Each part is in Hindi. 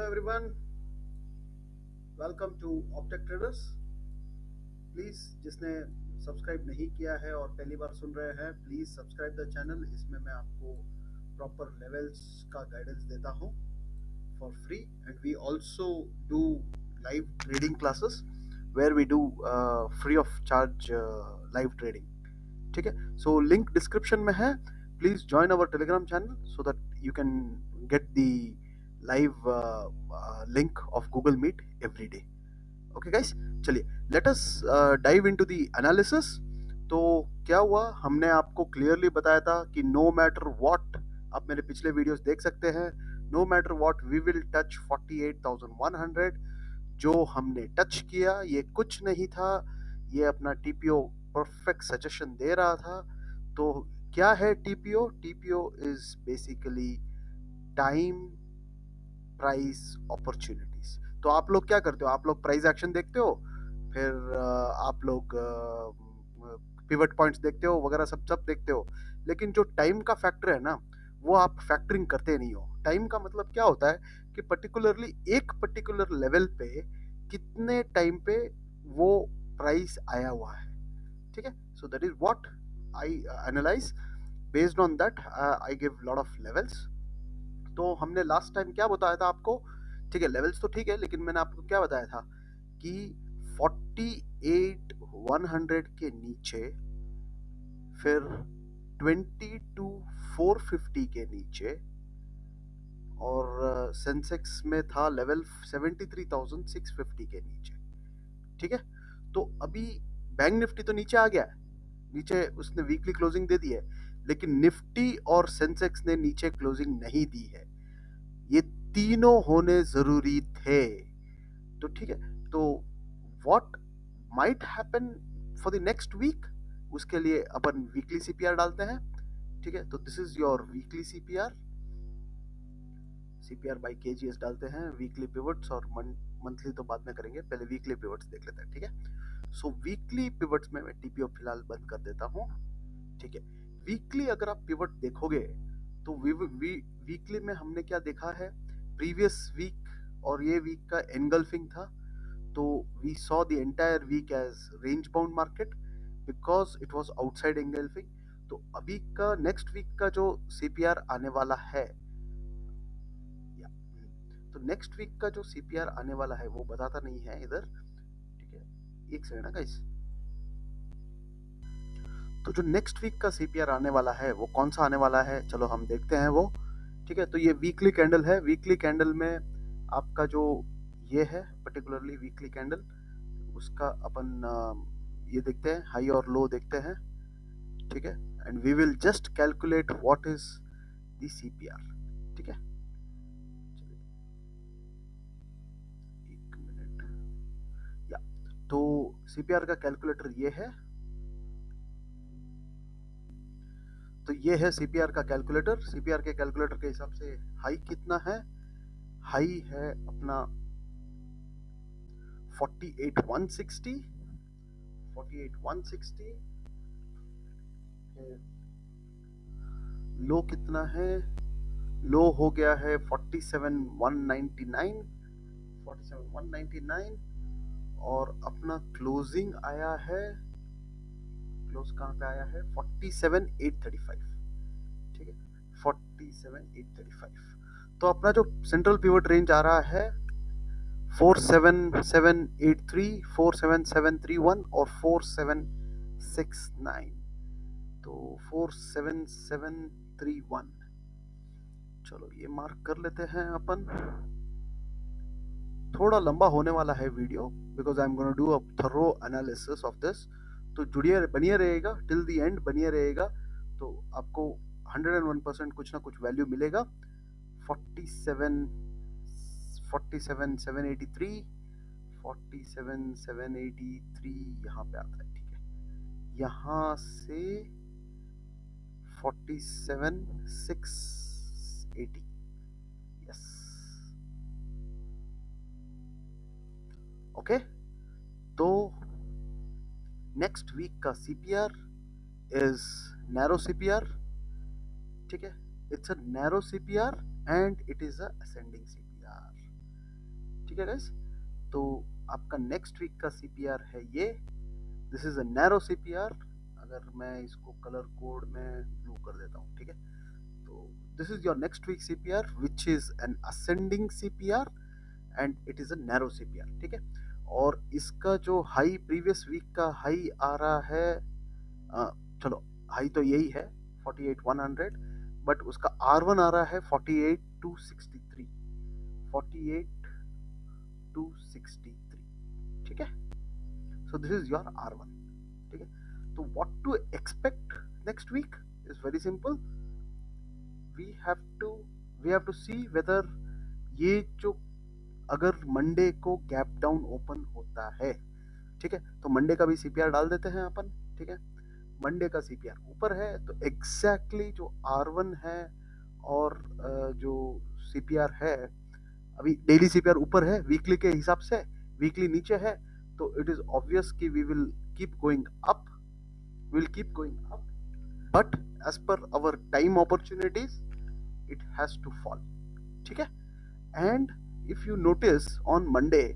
Hello everyone, welcome to Optech Traders. Please जिसने सब्सक्राइब नहीं किया है और पहली बार सुन रहे हैं, प्लीज़ सब्सक्राइब द चैनल. इसमें मैं आपको प्रॉपर लेवल्स का गाइडेंस देता हूँ for free, and we also do live trading classes where we do free of charge live trading. ठीक है, सो लिंक डिस्क्रिप्शन में है. Please join our Telegram channel so that you can get the live link of Google Meet every day. Okay guys, चलिए let us dive into the analysis. तो क्या हुआ, हमने आपको क्लियरली बताया था कि नो मैटर व्हाट, आप मेरे पिछले वीडियोस देख सकते हैं, no matter what we will touch 48,100. जो हमने टच किया ये कुछ नहीं था, ये अपना टीपीओ परफेक्ट सजेशन दे रहा था. तो क्या है TPO? TPO is basically time price opportunities. तो आप लोग क्या करते हो? आप लोग प्राइस एक्शन देखते हो, फिर आप लोग पिवट पॉइंट्स देखते हो, वगैरह सब सब देखते हो, लेकिन जो टाइम का फैक्टर है ना, वो आप फैक्टरिंग करते नहीं हो. टाइम का मतलब क्या होता है कि पर्टिकुलरली एक पर्टिकुलर लेवल पे कितने टाइम पे वो प्राइस आया हुआ है. ठीक है, so that is what I analyse. Based on that I give lot of levels. तो हमने लास्ट टाइम क्या बताया था आपको? ठीक है, लेवल्स तो ठीक है, लेकिन मैंने आपको क्या बताया था कि 48,100 के नीचे, फिर 22,450 के नीचे, और सेंसेक्स में था लेवल 73,650 के नीचे. ठीक है, तो अभी बैंक निफ्टी तो नीचे आ गया है, नीचे उसने वीकली क्लोजिंग दे दी है, लेकिन निफ्टी और सेंसेक्स ने नीचे क्लोजिंग नहीं दी है. ये तीनों होने जरूरी थे. तो ठीक है, तो what might happen for the next week, उसके लिए अपन वीकली सीपीआर डालते हैं. ठीक है, तो this is your weekly CPR. CPR by KGS डालते हैं. वीकली पिवट्स और मंथली तो बाद में करेंगे, पहले वीकली पिवट्स देख लेते हैं. ठीक है, सो वीकली पिवट्स में मैं टीपीओ फिलहाल बंद कर देता हूँ. ठीक है, वीकली अगर आप पिवट देखोगे तो वीकली में हमने क्या देखा है, प्रीवियस वीक और ये वीक का एनगल्फिंग था. तो we saw the entire week as range bound market because it was outside engulfing. तो अभी का नेक्स्ट वीक का जो सीपीआर आने वाला है, तो नेक्स्ट वीक का जो सीपीआर आने वाला है वो बताता नहीं है इधर. ठीक है, एक सेकंड ना गाइस. तो जो नेक्स्ट वीक का सीपीआर आने वाला है वो कौन सा आने वाला है, चलो हम देखते हैं वो. ठीक है, तो ये वीकली कैंडल है. वीकली कैंडल में आपका जो ये है पर्टिकुलरली वीकली कैंडल, उसका अपन ये देखते हैं, हाई और लो देखते हैं. ठीक है, and we will just calculate what is the CPR. ठीक है, चलिए एक मिनट. या तो सीपीआर का कैलकुलेटर ये है. तो ये है सीपीआर का कैलकुलेटर. सीपीआर के कैलकुलेटर के हिसाब से हाई कितना है? हाई है अपना 48,160. 48,160. लो कितना है? लो हो गया है 47,199. 47,199. और अपना क्लोजिंग आया है, क्लोज कहाँ पे आया है? 47,835. ठीक है, 47,835. तो अपना जो सेंट्रल पिवट रेंज आ रहा है 47,783, 47,731 और 47,669. तो 47,731, चलो ये मार्क कर लेते हैं अपन. थोड़ा लंबा होने वाला है video because I am gonna do a thorough analysis of this. तो जुड़िए, बनिए रहेगा टिल द एंड, बनिए रहेगा तो आपको 101% कुछ ना कुछ वैल्यू मिलेगा. 47,783, 47,783 यहाँ पे आता है. ठीक है, यहाँ से 47,680. Yes, okay. तो नेक्स्ट वीक का सीपीआर इज नैरो सीपीआर. ठीक है, it's a narrow CPR and it is a ascending CPR. ठीक है गाइस। तो आपका नेक्स्ट वीक का सीपीआर है ये। This is a narrow CPR. अगर मैं इसको कलर कोड में ब्लू कर देता हूँ, ठीक है। तो this is your next week CPR which is an ascending CPR and it is a narrow CPR, ठीक है। और इसका जो हाई प्रीवियस वीक का हाई आ रहा है, चलो हाई तो यही है 48,100, बट उसका R1 आ रहा है 48,263, 48,263, ठीक है। So this is your R1, ठीक है। तो what to expect next week is very simple. We have to we have to see whether ये जो, अगर मंडे को गैप डाउन ओपन होता है, ठीक है, तो मंडे का भी सीपीआर डाल देते हैं अपन, ठीक है। मंडे का सीपीआर ऊपर है तो एग्जैक्टली जो R1 है और जो सीपीआर है, अभी डेली सीपीआर ऊपर है वीकली के हिसाब से, वीकली नीचे है, तो इट इज ऑब्वियस कि we will keep going up, will keep going up, but as per our time opportunities it has to fall, ठीक है। And if you notice on Monday,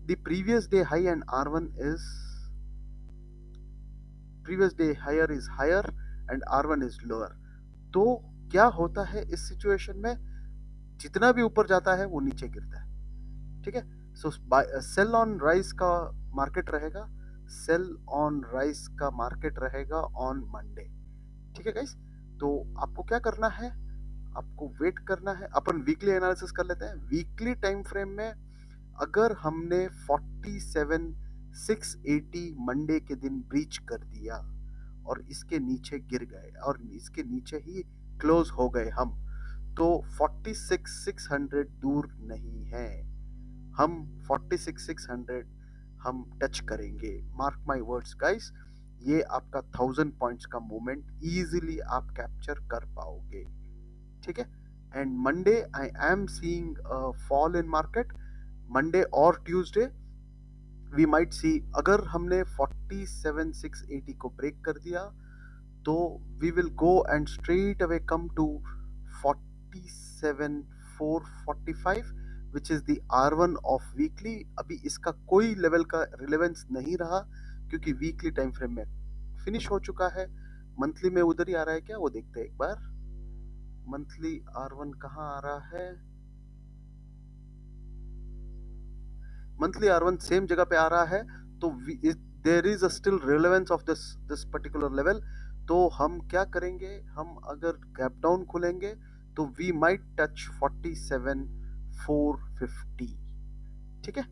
the previous day high and R1 is, previous day higher is higher and R1 is lower। तो क्या होता है इस सिचुएशन में, जितना भी ऊपर जाता है वो नीचे गिरता है, ठीक है। सो सेल ऑन राइस का मार्केट रहेगा, सेल ऑन राइस का मार्केट रहेगा ऑन मंडे, ठीक है गाइस। तो आपको क्या करना है, आपको वेट करना है। अपन वीकली एनालिसिस कर लेते हैं। वीकली टाइम फ्रेम में अगर हमने 47,680 मंडे के दिन ब्रीच कर दिया और इसके नीचे गिर गए और इसके नीचे ही क्लोज हो गए हम, तो 46,600 दूर नहीं है। हम 46,600 हम टच करेंगे। मार्क माय वर्ड्स गाइस, ये आपका 1000 पॉइंट्स का मूवमेंट इजीली आप कैप्चर कर पाओगे, ठीक है। And Monday I am seeing fall in market. Monday और ट्यूसडे वी माइट सी, अगर हमने 47,680 को ब्रेक कर दिया तो we will go and straight away come to 47,445 which is the R1 of weekly. अभी इसका कोई लेवल का रिलेवेंस नहीं रहा क्योंकि वीकली टाइम फ्रेम में फिनिश हो चुका है। मंथली में उधर ही आ रहा है क्या, वो देखते हैं एक बार। मंथली R1 कहाँ आ रहा है, मंथली R1 सेम जगह पे आ रहा है। तो there is a still relevance of this particular level. तो हम क्या करेंगे, हम अगर गैप डाउन खुलेंगे तो वी माइट टच 47,450, ठीक है।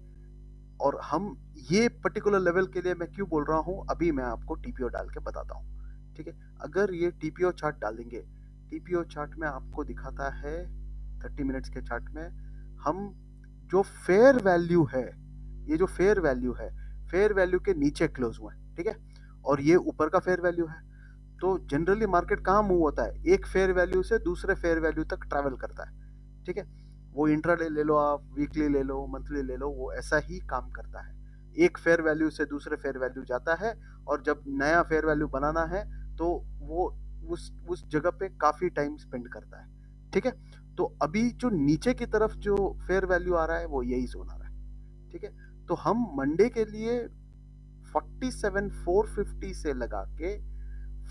और हम ये पर्टिकुलर लेवल के लिए मैं क्यों बोल रहा हूं, अभी मैं आपको टीपीओ डाल के बताता हूं, ठीक है। अगर ये टीपीओ चार्ट डालेंगे, टीपीओ चार्ट में आपको दिखाता है 30 मिनट्स के चार्ट में, हम जो फेयर वैल्यू है, ये जो फेयर वैल्यू है, फेयर वैल्यू के नीचे क्लोज हुआ है, ठीक है। और ये ऊपर का फेयर वैल्यू है। तो जनरली मार्केट कहाँ मूव होता है, एक फेयर वैल्यू से दूसरे फेयर वैल्यू तक ट्रैवल करता है, ठीक है। वो इंट्राडे ले लो, आप वीकली ले लो, मंथली ले लो, वो ऐसा ही काम करता है। एक फेयर वैल्यू से दूसरे फेयर वैल्यू जाता है और जब नया फेयर वैल्यू बनाना है तो वो उस जगह पे काफी टाइम स्पेंड करता है, ठीक है। तो अभी जो नीचे की तरफ जो फेयर वैल्यू आ रहा है वो यही जोन आ रहा है, ठीक है। तो हम मंडे के लिए 47,450 से लगा के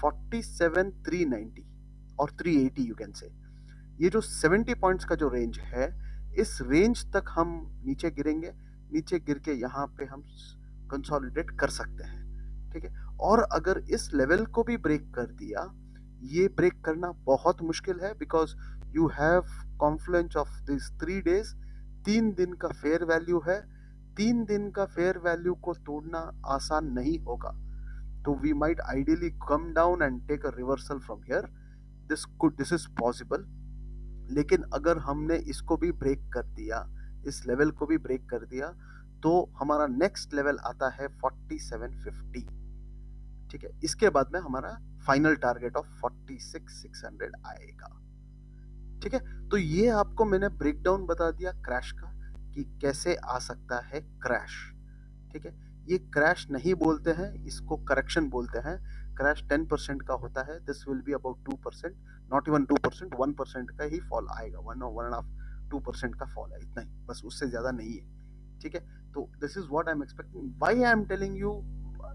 47,390 और 380 यू कैन से, ये जो 70 पॉइंट्स का जो रेंज है, इस रेंज तक हम नीचे गिरेंगे। नीचे गिर के यहाँ पे हम कंसोलिडेट कर सकते हैं, ठीक है। और अगर इस लेवल को भी ब्रेक कर दिया, ये ब्रेक करना बहुत मुश्किल है because you have Confluence of this 3 days. 3 दिन का फेयर वैल्यू है, 3 दिन का फेयर वैल्यू को तोड़ना आसान नहीं होगा। तो we might ideally come down and take a reversal from here, this is possible. लेकिन अगर हमने इसको भी ब्रेक कर दिया, इस लेवल को भी ब्रेक कर दिया, तो हमारा नेक्स्ट लेवल आता है 4750, ठीक है। इसके बाद में हमारा फाइनल टारगेट ऑफ 46,600 आएगा, ठीक है। तो ये आपको मैंने ब्रेकडाउन बता दिया क्रैश का, कि कैसे आ सकता है क्रैश, ठीक है। ये क्रैश नहीं बोलते हैं, इसको करेक्शन बोलते हैं। क्रैश 10% का होता है, this will be about 2%, not even 2%, 1% का ही फॉल आएगा, 1 और 1.5 2% का फॉल है, इतना ही बस, उससे ज्यादा नहीं है, ठीक है, तो this is what I am expecting, why I am telling you,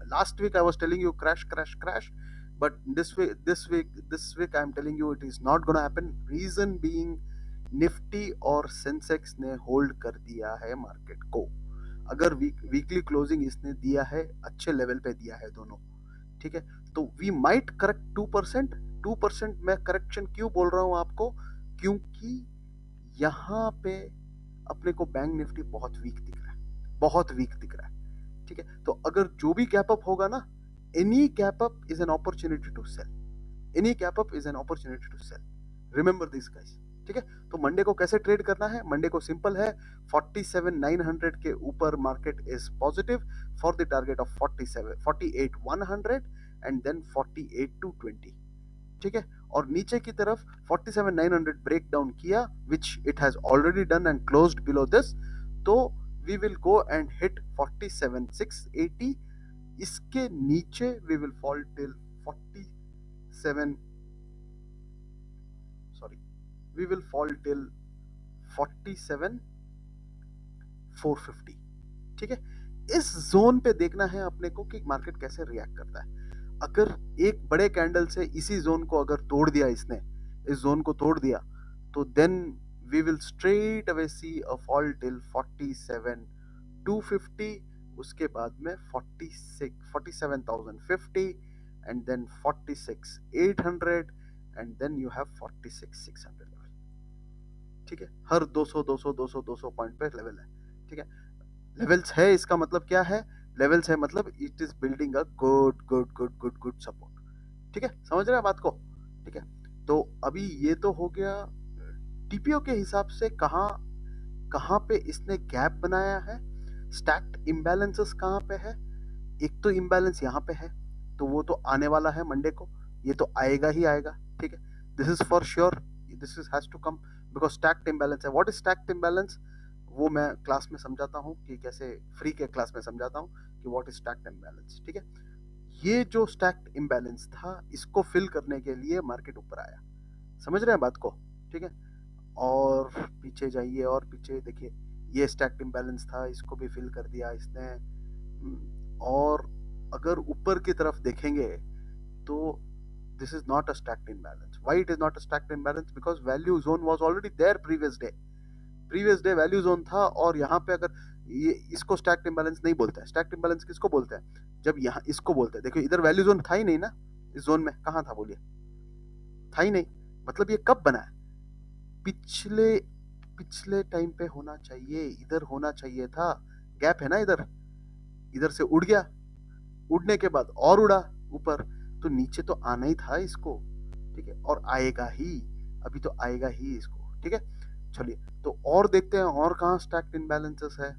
last week I was telling you crash crash crash, but this week I am telling you it is not gonna happen, reason being Nifty और सेंसेक्स ने होल्ड कर दिया है मार्केट को। अगर वीकली क्लोजिंग इसने दिया है, अच्छे लेवल पे दिया है दोनों, ठीक है, तो वी माइट करेक्ट 2%। 2% मैं करेक्शन क्यों बोल रहा हूं आपको, क्योंकि यहाँ पे अपने को बैंक निफ्टी बहुत वीक दिख रहा है, बहुत वीक दिख रहा है, ठीक है, तो अगर जो भी गैप अप होगा ना, any gap up is an opportunity to sell, any gap up is an opportunity to sell, remember this guys, ठीक है। तो मंडे को कैसे ट्रेड करना है, मंडे को सिंपल है, 47,900 के ऊपर market is positive for the target of 48,100 and then 48,220, ठीक है, और नीचे की तरफ 47,900 ब्रेक डाउन किया, which it has already done and closed below this, तो we will go and hit 47,680, इसके नीचे we will fall till 47, sorry, we will fall till 47,450, ठीक है। इस जोन पे देखना है अपने को कि मार्केट कैसे रिएक्ट करता है। अगर एक बड़े कैंडल से इसी जोन को अगर तोड़ दिया इसने, इस जोन को तोड़ दिया, तो then we will straight away see a fall till 47,250, उसके बाद में 47,050 and then 46,800 and then you have 46,600 level, ठीक है। हर 200 200 200 200 पॉइंट पे लेवल है, ठीक है। लेवल्स है, इसका मतलब क्या है, लेवल्स है मतलब it is building a good good good good good support, ठीक है, समझ रहे हैं बात को, ठीक है। तो अभी ये तो हो गया टीपीओ के हिसाब से, कहाँ कहाँ पे इसने गैप बनाया है, स्टैक्ड इम्बैलेंसेस कहाँ पे है, एक तो इम्बैलेंस यहाँ पे है, तो वो तो आने वाला है मंडे को, ये तो आएगा ही आएगा, ठीक है, this is for sure, this is has to come, because stacked imbalance है। व्हाट इज स्टैक्ड इम्बैलेंस, वो मैं क्लास में समझाता हूँ कि कैसे, फ्री के क्लास में समझाता हूँ कि व्हाट इज स्टैक्ड इम्बैलेंस, ठीक है। ये जो स्टैक्ड इम्बैलेंस था, इसको फिल करने के लिए मार्केट ऊपर आया, समझ रहे हैं बात को, ठीक है। और पीछे जाइए और पीछे देखिए, ये स्टैक्ड इम्बैलेंस था, इसको भी फिल कर दिया इसने, और अगर ऊपर की तरफ देखेंगे तो this is not a stacked imbalance. Why it is not a stacked imbalance? Because value zone was already there previous day. Previous day value zone था, और यहाँ पे अगर ये, इसको स्टैक्ड इम्बैलेंस नहीं बोलते हैं। स्टैक्ड इम्बैलेंस किसको बोलते हैं, जब यहाँ इसको बोलते हैं, देखो इधर वैल्यू जोन था ही नहीं ना, इस जोन में कहाँ था बोलिए, था ही नहीं, मतलब ये कब बना है, पिछले पिछले टाइम पे होना चाहिए, इधर होना चाहिए था, गैप है ना इधर, इधर से उड़ गया, उड़ने के बाद और उड़ा ऊपर, तो नीचे तो आना ही था इसको, ठीक है, और आएगा ही, अभी तो आएगा ही इसको, ठीक है। चलिए, तो और देखते हैं और कहाँ स्टैक्ड इम्बैलेंसेस है।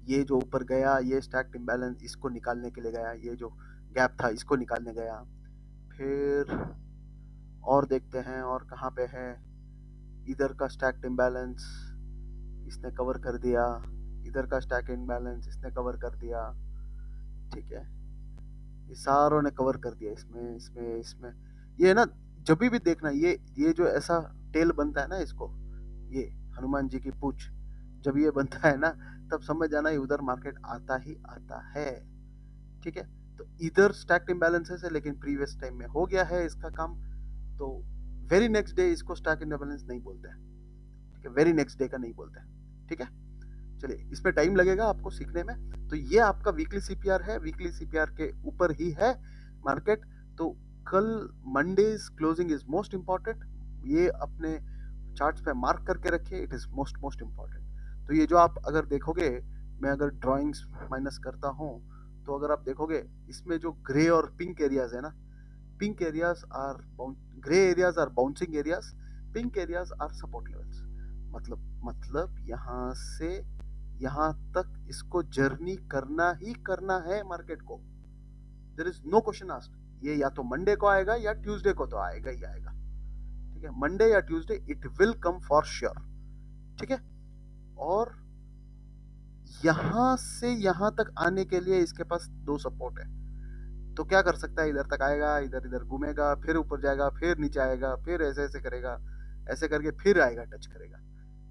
ये जो ऊपर गया, ये स्टैक्ड इम्बैलेंस, इसको निकालने के लिए गया, ये जो गैप था इसको निकालने गया, फिर और देखते हैं और कहाँ पे है, इधर का स्टैक्ड इम्बैलेंस इसने कवर कर दिया, इधर का स्टैक्ड इम्बैलेंस इसने कवर कर दिया, ठीक है, ये सारों ने कवर कर दिया, इसमें इसमें इसमें, ये ना, जब भी देखना, ये जो ऐसा टेल बनता है ना इसको, ये हनुमान जी की पूछ, जब ये बनता है ना, तब समझ जाना ये उधर मार्केट आता ही आता है, ठीक है। तो इधर स्टैक्ड इम्बैलेंसेस है, लेकिन प्रीवियस टाइम में हो गया है इसका काम, तो वेरी नेक्स्ट डे इसको स्टैक्ड इम्बैलेंस नहीं बोलते हैं, ठीक है, वेरी नेक्स्ट डे का नहीं बोलते हैं, ठीक है। चलिए, इसमें टाइम लगेगा आपको सीखने में। तो ये आपका वीकली सीपीआर है, वीकली सीपीआर के ऊपर ही है मार्केट, तो कल Mondays closing is most important, ये अपने चार्ट्स पे मार्क करके रखिए, it is most most important. तो ये जो आप अगर देखोगे, मैं अगर ड्राइंग्स माइनस करता हूँ, तो अगर आप देखोगे इसमें जो ग्रे और पिंक एरियाज है ना, pink areas are grey areas are bouncing areas, pink areas are support levels, मतलब यहाँ से यहाँ तक इसको जर्नी करना ही करना है मार्केट को, there is no question asked, ये या तो मंडे को आएगा या ट्यूसडे को, तो आएगा ही आएगा, ठीक है, मंडे या Tuesday it will come for sure, ठीक है। और यहां से यहां तक आने के लिए इसके पास दो सपोर्ट है, तो क्या कर सकता है, इधर तक आएगा, इधर इधर घूमेगा, फिर ऊपर जाएगा, फिर नीचे आएगा, फिर ऐसे ऐसे करेगा, ऐसे करके फिर आएगा, टच करेगा,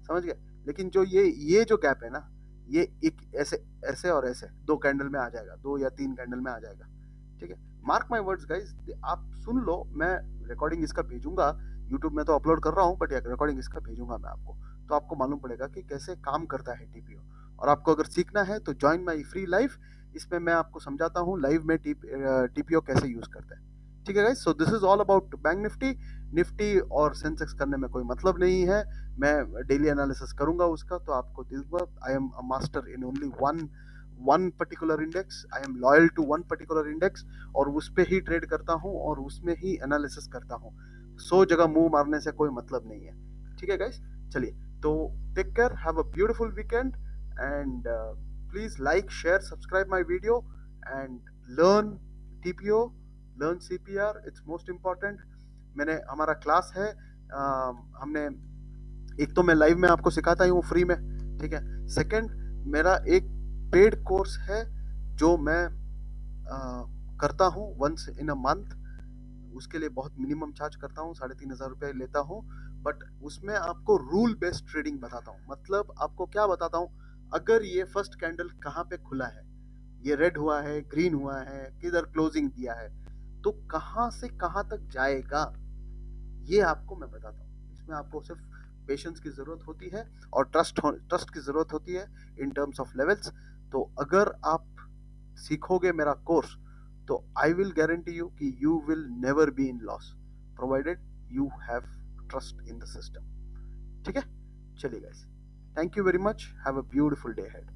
समझ गए। लेकिन जो ये जो गैप है ना, ये एक ऐसे ऐसे और ऐसे 2 कैंडल में आ जाएगा, 2 या 3 कैंडल में आ जाएगा, ठीक है? मार्क माय वर्ड्स गाइस, आप सुन लो, मैं रिकॉर्डिंग इसका भेजूँगा, यूट्यूब में तो अपलोड कर रहा हूँ, बट ये रिकॉर्डिंग इसका भेजूँगा मैं आपको, तो आपको मालूम पड़ेगा कि कैसे काम करता है टीपीओ। और आपको अगर सीखना है तो जॉइन माय फ्री लाइव, इसमें मैं आपको समझाता हूँ लाइव में टीपीओ कैसे यूज़ करते हैं। ठीक है guys, so this is all about bank Nifty. Nifty और सेंसेक्स करने में कोई मतलब नहीं है, मैं डेली एनालिसिस करूंगा उसका, तो आपको दूंगा। I am a master in only one one particular index, I am loyal to one particular index, और उस पे ही ट्रेड करता हूँ और उसमें ही एनालिसिस करता हूँ। 100 जगह मुंह मारने से कोई मतलब नहीं है। ठीक है गाइस, चलिए, तो take care, have a beautiful weekend, and please like share subscribe my video, and learn TPO, learn CPR, it's most important. मैंने हमारा क्लास है, हमने एक तो मैं लाइव में आपको सिखाता ही हूँ फ्री में, ठीक है? सेकंड, मेरा एक पेड कोर्स है जो मैं करता हूँ वंस इन अ मंथ, उसके लिए बहुत मिनिमम चार्ज करता हूँ, 3,500 रुपये लेता हूँ, बट उसमें आपको रूल बेस्ड ट्रेडिंग बताता हूँ। मतलब आपको क्या बताता हूँ, अगर ये फर्स्ट कैंडल कहाँ पे खुला है, ये रेड हुआ है, ग्रीन हुआ है, किधर क्लोजिंग दिया है, तो कहाँ से कहाँ तक जाएगा, ये आपको मैं बताता हूँ। इसमें आपको सिर्फ पेशेंस की ज़रूरत होती है और ट्रस्ट की ज़रूरत होती है इन टर्म्स ऑफ लेवल्स। तो अगर आप सीखोगे मेरा कोर्स, तो आई विल गारंटी यू कि you will never be in loss, provided you have trust in the system. ठीक है, चलिए guys, thank you very much, have a beautiful day head.